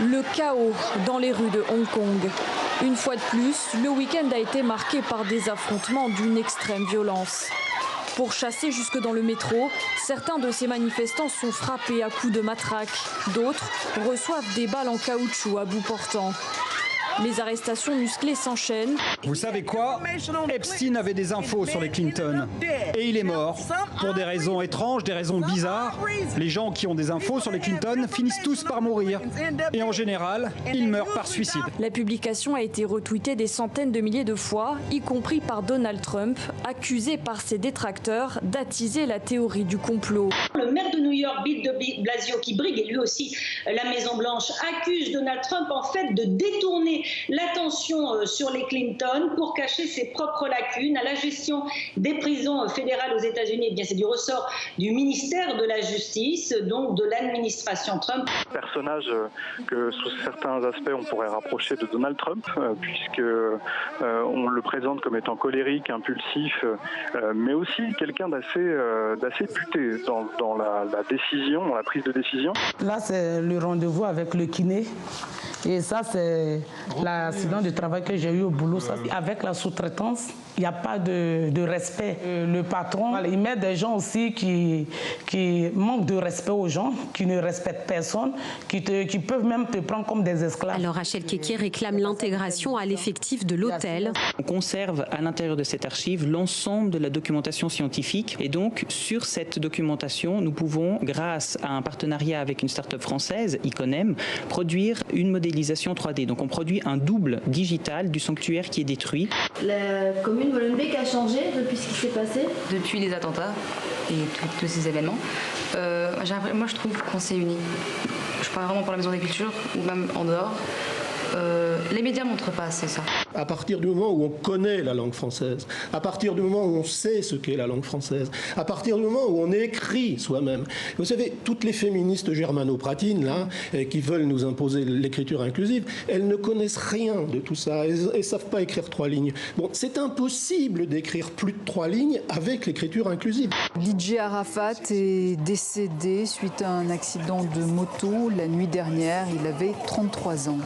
Le chaos dans les rues de Hong Kong. Une fois de plus, le week-end a été marqué par des affrontements d'une extrême violence. Pour chasser jusque dans le métro, certains de ces manifestants sont frappés à coups de matraque. D'autres reçoivent des balles en caoutchouc à bout portant. Les arrestations musclées s'enchaînent. Vous savez quoi? Epstein avait des infos sur les Clinton. Et il est mort. Pour des raisons étranges, des raisons bizarres. Les gens qui ont des infos sur les Clinton finissent tous par mourir. Et en général, ils meurent par suicide. La publication a été retweetée des centaines de milliers de fois, y compris par Donald Trump, accusé par ses détracteurs d'attiser la théorie du complot. Le maire de New York, Bill de Blasio, qui brigue et lui aussi la Maison-Blanche, accuse Donald Trump en fait de détourner l'attention sur les Clinton pour cacher ses propres lacunes à la gestion des prisons fédérales aux États-Unis. Eh bien, c'est du ressort du ministère de la Justice, donc de l'administration Trump. Personnage que sous certains aspects on pourrait rapprocher de Donald Trump, puisque on le présente comme étant colérique, impulsif, mais aussi quelqu'un d'assez puté dans la décision, dans la prise de décision. Là, c'est le rendez-vous avec le kiné. Et ça, c'est l'accident de travail que j'ai eu au boulot. Ça, avec la sous-traitance, il n'y a pas de respect. Le patron, il met des gens aussi qui manquent de respect aux gens, qui ne respectent personne, qui peuvent même te prendre comme des esclaves. Alors Rachel Keke réclame l'intégration à l'effectif de l'hôtel. On conserve à l'intérieur de cette archive l'ensemble de la documentation scientifique. Et donc, sur cette documentation, nous pouvons, grâce à un partenariat avec une start-up française, Iconem, produire une modélisation 3D. Donc on produit un double digital du sanctuaire qui est détruit. La commune Molenbeek a changé depuis ce qui s'est passé? Depuis les attentats et tous ces événements, moi je trouve qu'on s'est unis. Je parle vraiment pour la Maison des Cultures ou même en dehors. Les médias ne montrent pas assez ça. À partir du moment où on connaît la langue française, à partir du moment où on sait ce qu'est la langue française, à partir du moment où on écrit soi-même. Vous savez, toutes les féministes germano-pratines là, qui veulent nous imposer l'écriture inclusive, elles ne connaissent rien de tout ça. Elles ne savent pas écrire 3 lignes. Bon, c'est impossible d'écrire plus de 3 lignes avec l'écriture inclusive. Lijé Arafat est décédé suite à un accident de moto la nuit dernière. Il avait 33 ans.